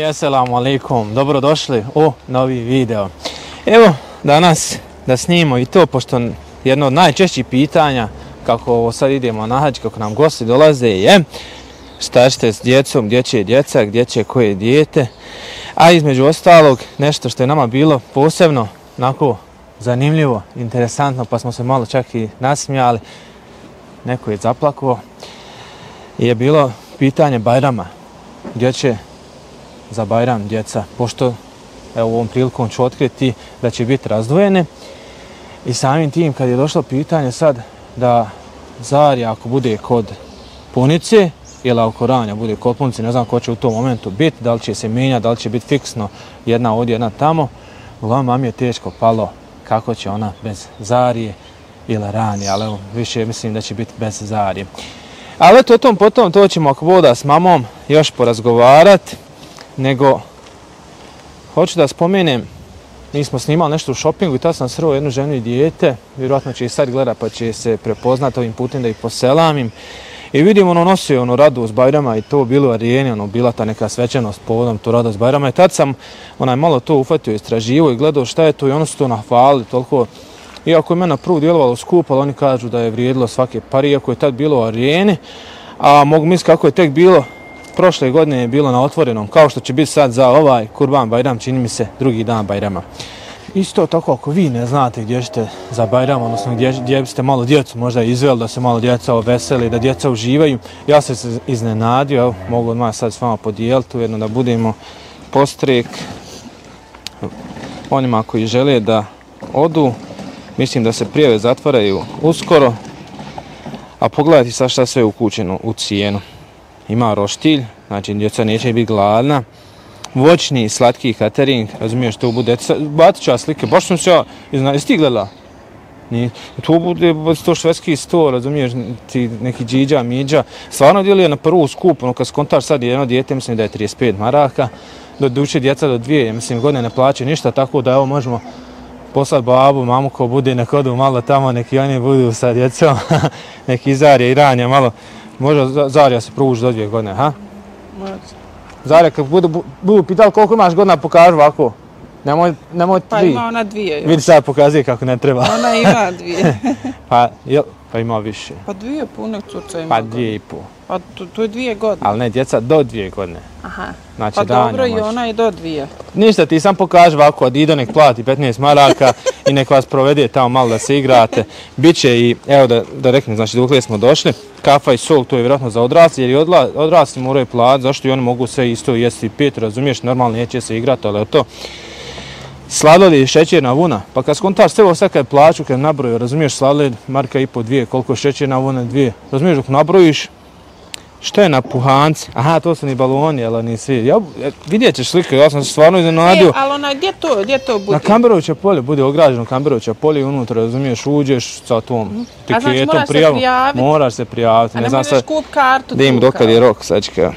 Assalamu alaikum, dobrodošli u novi video. Evo, danas da snimimo i to, pošto jedno od najčešćih pitanja, kako sad idemo na hadž, kako nam gosti dolaze, je šta ćete s djecom, gdje će djeca, gdje će koje dijete, a između ostalog nešto što je nama bilo posebno onako zanimljivo, interesantno, pa smo se malo čak i nasmijali, neko je zaplakao, je bilo pitanje Bajrama, gdje će za Bajram djeca, pošto evo ovom prilikom ću otkriti da će biti razdvojene i samim tim kad je došlo pitanje sad da Zarija ako bude kod punice ili ako Ranja bude kod punice, ne znam ko će u tom momentu biti, da li će se mijenjati, da li će biti fiksno jedna ovdje, jedna tamo, uglavnom mami je teško palo kako će ona bez Zarije ili Ranje, ali evo više mislim da će biti bez Zarije. Ali eto o tom potom, to ćemo ako voda s mamom još porazgovarati. Nego, hoću da spomenem, mi smo snimali nešto u šopingu i tad sam sreo jednu ženu i dijete, vjerojatno će i sad gledat pa će se prepoznati ovim putem da ih poselamim. I vidim nosio radost Bajrama i to bilo u arijeni, bila ta neka svečanost povodom tu radost Bajrama i tad sam malo to ufatio, istraživo i gledao šta je to i ono su to nahvalili toliko. Iako je mene prvo djelovalo skupo, ali oni kažu da je vrijedilo svake pare, iako je tad bilo u arijeni, a mogu misliti kako je tek bilo. Prošle godine je bilo na otvorenom, kao što će biti sad za ovaj Kurban Bajram, čini mi se drugi dan Bajrama. Isto tako ako vi ne znate gdje ćete za Bajram, odnosno gdje biste malo djecu možda izveli da se malo djeca oveseli, da djeca uživaju. Ja sam se iznenadio, evo, mogu odmah sad s vama podijeliti, ujedno da budemo postrek onima koji žele da odu. Mislim da se prijave zatvaraju uskoro, a pogledajte sad šta sve je ukućeno u cijenu. Ima roštilj, znači djeca neće biti gladna, voćni, slatki catering, razumiješ, to bude, batit ću ja slike, baš sam se ja, jesi ti gledala? Nije, to bude to švedski sto, razumiješ, ti neki džiđa, miđa, stvarno djeluje na prvu skup, kad skontaš sad jedno dijete, mislim da je 35 maraka, doduše djeca do 2, mislim godine ne plaće ništa, tako da evo možemo poslati babu, mamu ko bude, nek odu malo tamo, neki oni budu sa djecom, neki Zarija i Ranja malo. Može Zarija se provući do 2 godine, ha? Može. Zarija, kad budu pitali koliko imaš godina, pokaži ovako. Nemoj 3. Pa ima ona 2 još. Vidi sad pokazuje kako ne treba. Ona ima 2. Pa ima više. Pa 2 pune curca ima. Pa 2,5. Pa to je 2 godine. Ali ne, djeca do 2 godine. Aha. Znači, pa dobro može. I ona i do 2. Ništa, ti sam pokaži ovako, od Ido nek plati 15 maraka i nek vas provede tamo malo da se igrate. Biće i, evo da reknem, znači dokle smo došli, kafa i sok, to je vjerojatno za odrasli, jer i odrasli moraju platiti, zašto i oni mogu sve isto jesti i piti, razumiješ, normalno neće se igrati, ali to. Sladoled i šećerna vuna, pa kad skontaš sve ovo sad kad plaću, kad nabroju, razumiješ, sladoled, marka i po 2, koliko je šećerna vuna 2, razumiješ, dok nabrojiš, što je na puhanci? Aha, to su ni baloni, ali ni svi. Vidjet ćeš slike, ja sam se stvarno iznenadio. Ali ona, gdje to bude? Na Kamberovića polje, bude ograđeno Kamberovića polje i unutra, razumiješ, uđeš sa tom tiketom, prijavom. Moraš se prijaviti. A ne možeš kup kartu? Da im dokad je rok, sačekaj.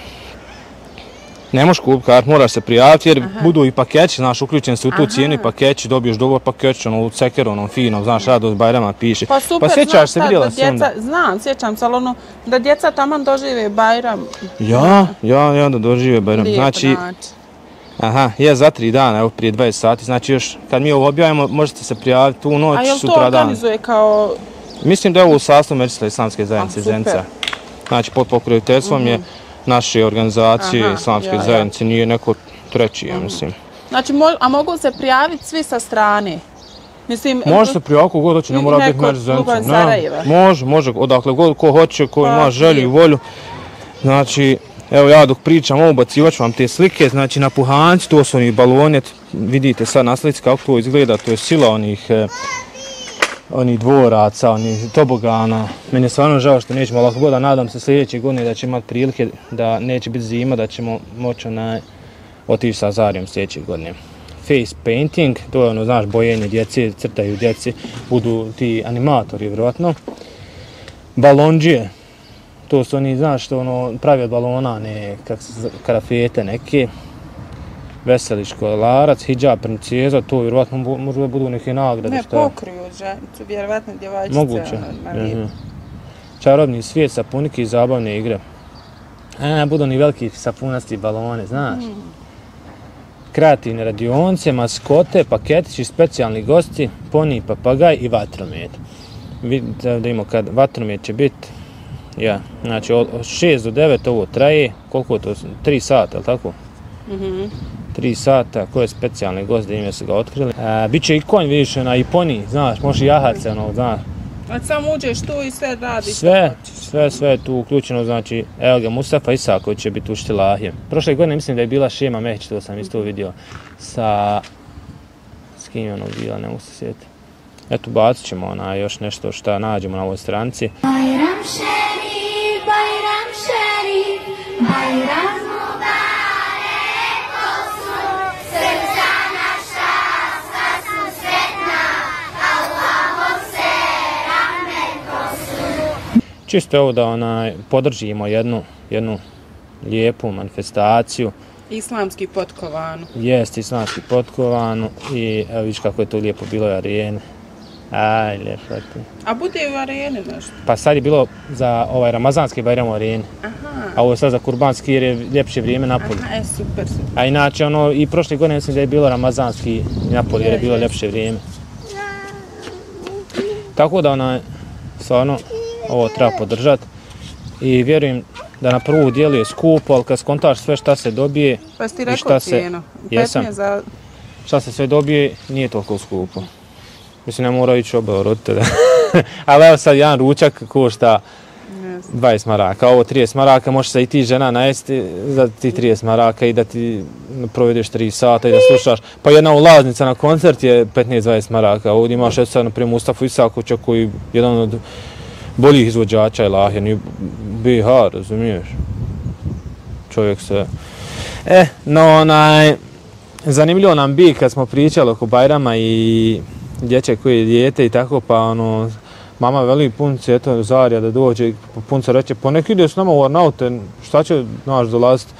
Ne možeš kup kartu, moraš se prijaviti jer budu i pakeći, znaš, uključeni su u tu cijenu i pakeći, dobiješ dobar pakeć, u cekeru, onom finom, znaš, radost Bajrama piše. Pa super, sjećaš se, vidjela si onda? Znam, sjećam se, ali ono, da djeca taman dožive Bajram. Ja da dožive Bajram. Znači, aha, je za 3 dana, evo prije 20 sati, znači još kad mi ovo objavimo možete se prijaviti tu noć, sutra dan. A jel to organizuje kao... Mislim da je ovo u sastavu Međuslava Islamske zajednice Zenica. Znači pod pokroviteljstvom je naše organizacije Islamske zajednice, nije neko treći, ja mislim. Znači, a mogu se prijaviti svi sa strane? Mislim, može se prijaviti ko god hoće, ne mora biti Međuslava Zenica. Može, odakle god ko hoće, ko ima želju i volju. Znači, evo ja dok pričam ovo, bacivat ću vam te slike, znači na puhanci, to su oni baloni, vidite sad na slici kako to izgleda, to je sila onih dvoraca, onih tobogana. Meni je stvarno žao što nećemo lako god, a nadam se sljedeće godine da će imati prilike da neće biti zima, da ćemo moći otići sa Zarijom sljedeće godine. Face painting, to je ono, znaš, bojenje djece, crtaju djeci, budu ti animatori, vjerojatno. Balondžije, to su oni, znaš, što ono, pravi od balona, ne, karafete neke. Veseli školarac, hidžab princeza, to vjerovatno možda budu neke nagrade. Ne, pokriju ženicu, vjerovatno djevojčice. Moguće. Čarobni svijet, sapunike i zabavne igre. Budu ni veliki sapunasti balone, znaš. Kreativne radionice, maskote, paketići, specijalni gosti, poni, papagaj i vatromet. Vidimo kad vatromet će biti, znači od 6 do 9 ovo traje, koliko je to, 3 sata, ali tako? 3 sata, ko je specijalni gost da im su ga otkrili. Biće i konj, vidiš, i poni, znaš, može jahat se, znaš. A sam uđeš tu i sve radiš? Sve je tu uključeno, znači, evo ga, Mustafa Isaković će biti učiti Lahije. Prošle godine mislim da je bila Šema Mehić, to sam isto vidio, s kim je ono bila, ne mogu se sjetiti. Eto, bacit ćemo još nešto što nađemo na ovoj stranici. Bayram Sharif, Bayram Sharif, Bayram Mubarak olsun, srca naša sva su sretna, Allahov se rahmet kosun. Čisto evo da podržimo jednu lijepu manifestaciju. Islamski potkovanu. Jest, islamski potkovanu i evo vidiš kako je to lijepo bilo u Arijeni. Aj, lijepo ti. A bude u Arijeni nešto? Pa sad je bilo za ovaj ramazanski Bajram u Arijeni. A ovo je sad za kurbanski jer je ljepše vrijeme napolje. Super. A inače i prošle godine mislim da je bilo ramazanski napolje jer je bilo ljepše vrijeme. Tako da stvarno ovo treba podržati i vjerujem da na prvu djeluje skupo, ali kad skontaš sve šta se dobije pa si ti rekao cijenu? Jesam. Šta se sve dobije, nije toliko skupo. Mislim, ne mora ići oba roditelja. Ali evo sad jedan ručak košta 20 maraka, ovo 30 maraka, možeš se i ti žena najesti za ti 30 maraka i da ti provedeš 3 sata i da slušaš. Pa jedna ulaznica na koncert je 15-20 maraka, ovdje imaš sad, na primjer, Mustafu Isakovića koji je jedan od boljih izvođača Ilahije, ni BiH, razumiješ? Čovjek se... zanimljivo nam bi kad smo pričali oko Bajrama i dječak koji je dijete i tako, pa mama veli punci, eto, Zarija da dođe, punca reče, pa nek ide s nama u Arnaute, šta će naš dolaziti?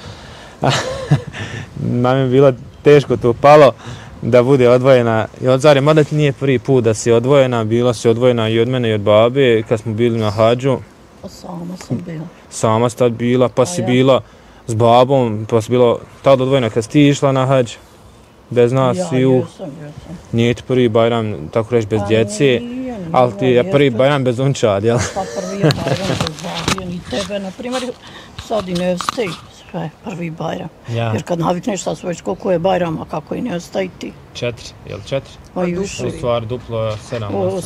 Mami je bilo teško to palo da bude odvojena i od Zarije, mada ti nije prvi put da si odvojena, bila si odvojena i od mene i od babe kad smo bili na hađu. Pa sama sam bila. Sama si tad bila, pa si bila s babom, pa si bila tad odvojena kad si ti išla na hađ. Bez nas sviju. Nije ti prvi Bajram, tako reći, bez djece, ali ti je prvi Bajram bez unčad, jel? Pa prvi je Bajram bez babije, ni tebe, na primjer, sad i ne ostaje sve, prvi Bajram. Jer kad navikneš sad već koliko je Bajrama, kako i ne ostaje ti. 4, jel 4? Pa i više. U stvari duplo 7,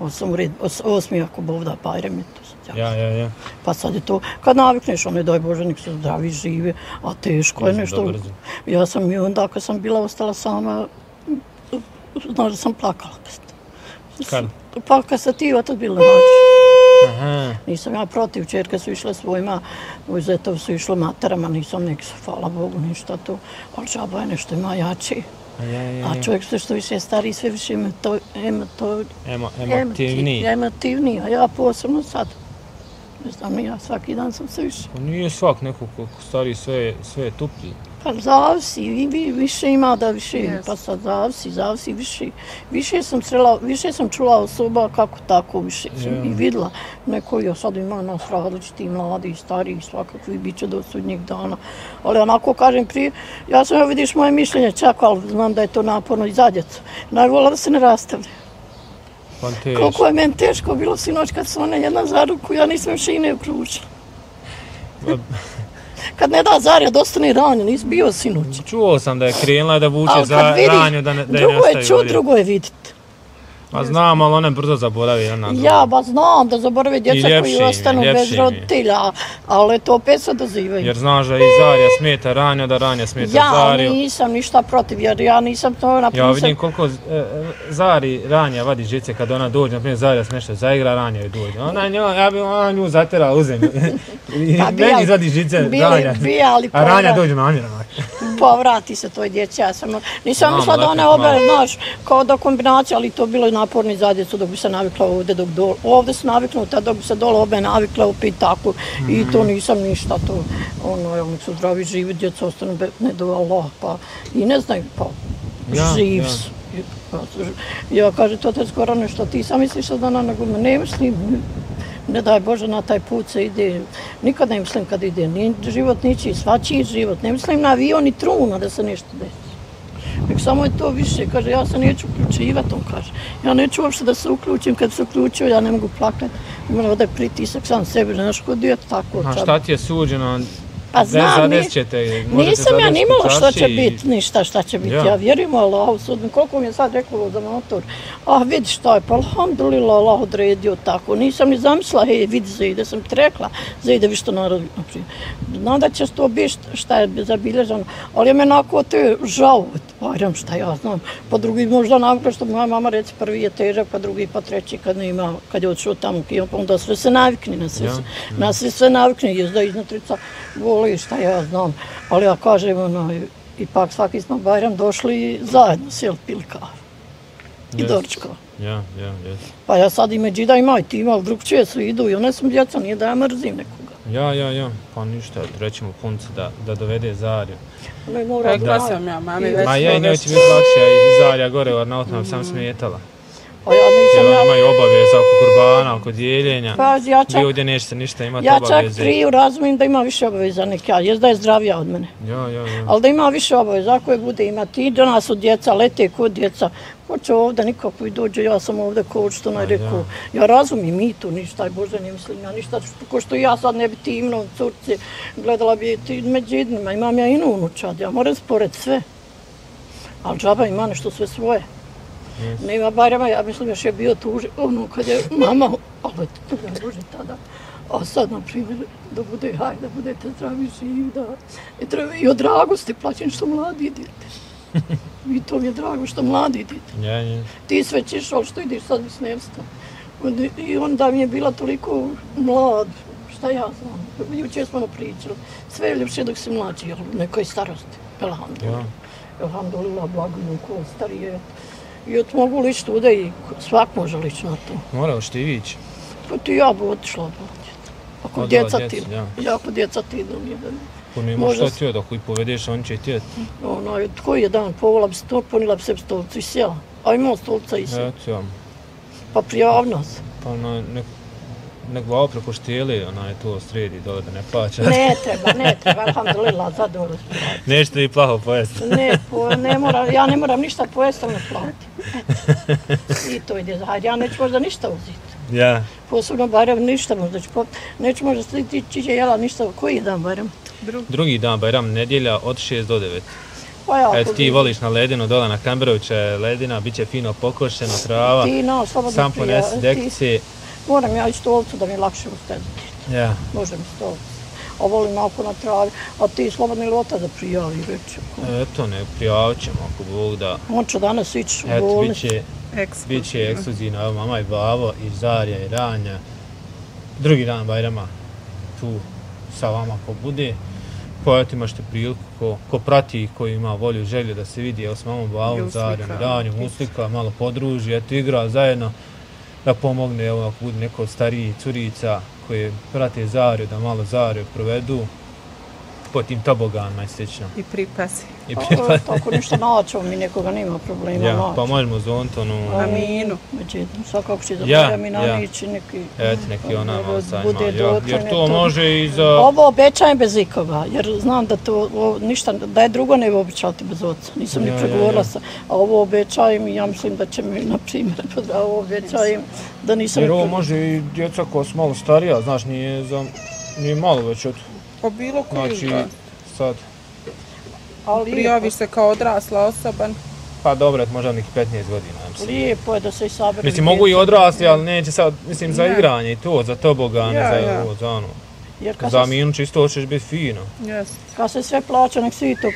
8 u red, 8 ako Bog da Bajram je to sad. Ja. Pa sad je to, kad navikneš, ne daj Bože, nek se zdravi, žive, a teško je nešto. Ja sam i onda kad sam bila ostala sama, znaš da sam plakala. Kad? Pa kad sam ti otad bila nađe. Nisam ja protiv, čerke su išle svojima, u Zetov su išle materama, nisam nek se, hvala Bogu, ništa to, ali žaba je nešto ima jači. A čovjek što više je stariji, sve više emotivniji, a ja posebno sad. Ne znam, ja svaki dan sam sve više. Nije svak neko ko stariji sve je tuplji. Pa zavisi, više ima da više, pa sad zavisi više. Više sam čula osoba kako tako više i vidjela. Neko ja sad ima nas različiti, mladi i stariji, svakakvi, bit će do sudnjeg dana. Ali onako kažem prije, ja sam vidiš moje mišljenje čak, ali znam da je to naporno i za djecu. Najvola da se ne rastavlja. Koliko je meni teško bilo sinoć kad su one jedna za ruku, ja nisam šine okružila. Kad ne da Zarija dostane ranjen, nisi bio sinoć. Čuo sam da je krenula da vuče za ranju da ne ostaju ovdje. Drugo je čuo, drugo je vidjeti. Pa znam, ali one brzo zaboravi. Ja ba znam da zaborave djeca koji ostanu bez roditelja, ali to opet se dozivaju. Jer znaš da i Zarija smeta ranju, da ranja smeta Zariju. Ja nisam ništa protiv, jer ja nisam to napisao. Ja vidim koliko Zari ranja vadi žice kad ona dođe, naprimjer Zarija smešta, zaigra ranja i dođe. Ja bi nju zaterala u zemlju. Meni izvadi žice ranja, a ranja dođe na nje. Pa vrati se toj djeci, ja sam... Nisam mislila da one obe, znaš, kao da kombinacija, ali to bilo i naporni za djecu dok bi se navikla ovdje, dok dole. Ovdje se naviknuta dok bi se dole obe navikla opet tako. I to nisam ništa to. Nek su zdravi, živi, djeca ostanu ne do Allah, pa i ne znaju, pa živ su. Ja kažem, to te skoro nešto, ti sam misliš da nego ne mislim. ne daj Bože na taj put se ide, nikad ne mislim kad ide, ni život ničiji, svačiji život, ne mislim na avion ni truna da se nešto desi. Nek samo je to više, kaže, ja se neću uključivati, on kaže. Ja neću uopšte da se uključim, kad se uključio ja ne mogu plakati. Ima ovdje pritisak sam sebi, znaš kod djeta tako. A šta ti je suđeno? Pa znam, nisam ja ni imala šta će biti, ništa šta će biti. Ja vjerujem u Allahu sudbinu, koliko mi je sad reklo za motor. Ah, vidi šta je, pa alhamdulillah Allah odredio tako. Nisam ni zamislila, hej, vidi Zejde, sam ti rekla, Zejde vi što narod, naprijed. Znam da će to biti šta je zabilježano, ali je me onako te žao, Bajram šta ja znam. Pa drugi možda navikla što moja mama reci, prvi je težak, pa drugi, pa treći kad nema, kad je odšao tamo, pa onda sve se navikni na sve navikni, jezda iznutrica voli, šta ja znam. Ali ja kažem, ipak svaki smo Bajram došli zajedno, sjeli pili kavu. I doručkova. Pa ja sad i Međida ima i ti ima, drugčije su idu i one sam djeca, nije da ja mrzim nekoga. Pa ništa, rećemo punci da dovede Zariju. Rekla sam ja, mami već ma je, njoj će biti lakše, i Zarija gore u Arnautom sam smetala. Imaju obaveza oko kurbana, oko dijeljenja, ljudi neće se ništa imati obaveze. Ja čak kriju razumijem da ima više obaveza nek ja, jest da je zdravija od mene. Ali da ima više obaveza, ako je bude imati, i do nas su djeca, lete kod djeca, ko će ovdje nikako i dođe, ja sam ovdje ko što naj rekao. Ja razumijem i tu ništa, aj Bože, ne mislim ja ništa, ko što ja sad ne bi timno curci, gledala bi ti među jednima, imam ja inu unučad, ja moram spored sve, ali džaba ima nešto sve svoje. Nema Bajrama, ja mislim još je bio tu ono kad je mama, ali to je Bože tada. A sad, na primjer, da bude, hajde, da budete zdravi, živi, da... I od dragosti plaćem što mladi idete. I to mi je drago što mladi idete. Ti sve ćeš, ali što ideš sad s nevstom. I onda mi je bila toliko mlad, šta ja znam, jučer smo pričali. Sve je ljepše dok si mlađi, ali u nekoj starosti. Alhamdulillah. Alhamdulillah, blagomu ko starije. I od mogu lići tuda i svak može lići na to. Morao što i vići? Pa ti ja bi otišla od djeca. Ako djeca ti, ako djeca ti idu jedan. Pa nema što ti od, ako ih povedeš, on će ti jeti. Koji je dan, povola bi se to, ponila bi se stolcu i sjela. A imao stolca i sjela. Pa prijavna se. Pa nek glava preko štijeli, ona je to sredi dole da ne plaća. Ne treba, alhamdulillah, zadovoljno. Nećete vi plaho pojesti? Ja ne moram ništa pojesti, ali ne plati. I to ide za hajde, ja neću možda ništa uzeti. Ja. Posebno Bajram ništa možda ću popiti. Neću možda stići jela ništa, koji je dan Bajram? Drugi dan Bajram, nedjelja od 6 do 9. Eto ti voliš na ledinu, dole na Kamberovića je ledina, bit će fino pokošeno, trava, sam ponesi dekice. Moram ja i stolcu da mi je lakše ustezati. Može mi stolcu. A volim malo na travi. A ti slobodni lota da prijavi već. Eto, ne, prijavit ćemo ako Bog da. On će danas ići u bolnicu. Bit će ekskluzivna mama i babo i Zarija i Ranja. Drugi dan Bajrama tu sa vama ko bude. Pa eto imašte priliku ko prati, ko ima volju, želju da se vidi s mamom, babom, Zarijom i Ranjom, uslika, malo podruži, eto igra zajedno. Da pomogne, evo, ako bude neko od starijih curica koje prate Zariju, da malo Zariju provedu po tim toboganima i slično. I pripasi. Tako ništa naćemo, mi nekoga nema problema naći. Pa možemo zvoniti onu... Aminu. Međutim, svakako će zaboravim i nanići neki... Eto, neki ona malo sajma. Jer to može i za... Ovo obećajem bez ikoga, jer znam da to ništa, da je drugo ne obećati bez oca. Nisam ni pregovorila sa... A ovo obećajem i ja mislim da će mi, na primjer, da ovo obećajem da nisam... Jer ovo može i djeca koja su malo starija, znaš, nije malo već od... Po bilo koju znači, sad. Prijaviš se kao odrasla osoba. Pa dobro, možda nekih 15 godina. Lijepo je da se i sabere. Mislim, mogu i odrasli, ali neće sad, mislim, za igranje i to, za tobogane, za ono. Za Aminu čisto hoćeš biti fino. Kad se sve plaća, nek se i to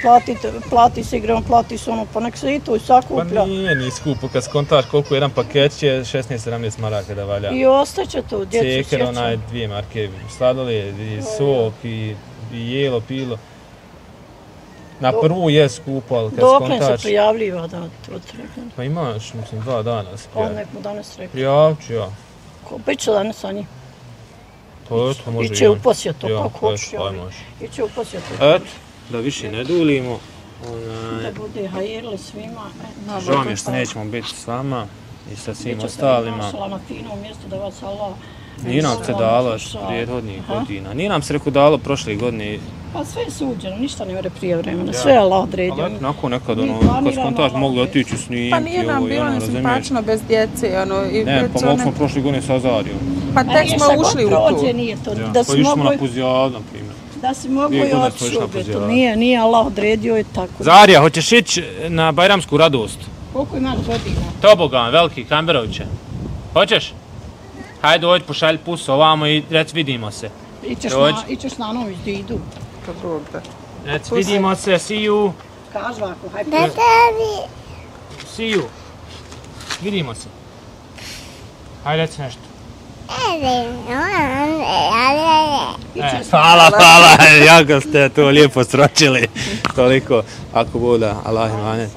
plati se igram, plati se ono, pa nek se i to sakuplja. Pa nije skupo, kad skontaš koliko jedan paket će 16-17 maraka da valja. I ostaće to, djecu sjeća. Ceker, onaj 2 marke, sladoled, i sok, i jelo, pilo. Na prvu je skupo, ali kad skontaš... Doklen se prijavljiva da to treba? Pa imaš, mislim, 2 dana se prijavi. On nek mu danas rekao. Prijavit ću ja. Biće danas sa njim. To može i on. Iće u posjetu, kako hoćeš. Iće u posjetu. Eto, da više ne duljimo. Da bude hajirli svima. Žao mi je što nećemo biti s vama i sa svim ostalima. Nećemo na finom mjestu da vas Allah Nije nam se dalo prethodnih godina. Nije nam se reko dalo prošle godine. Pa sve je suđeno, ništa ne mora prije vremena, sve je Allah odredio. Ali nakon nekad, kad skontaš mogli otići u snimke, Pa nije nam bilo ni simpatično bez djece, ono, i ne, već pa mogu smo prošle godine sa Azarijom. Pa tek smo ušli u prođe, tu. nije to. Ja, Da pa si išli smo mogo, na Puzijad, na primjer. da si mogo Dvije i godine smo otići išli na u betu. Puzijad. Nije Allah odredio i tako. Zarija, hoćeš ići na Bajramsku radost? Koliko imaš godina? Tobogan, veliki, Kamberoviće. Hoćeš? Hajde, dođi, pošalj pus ovamo i rec vidimo se. Ićeš na nović da idu. Kad Bog da. Rec vidimo se, see you. Kaži ovako, hajde. See you. Vidimo se. Hajde, reci nešto. Hvala, jako ste to lijepo sročili. Toliko, ako bude, Allah imanet.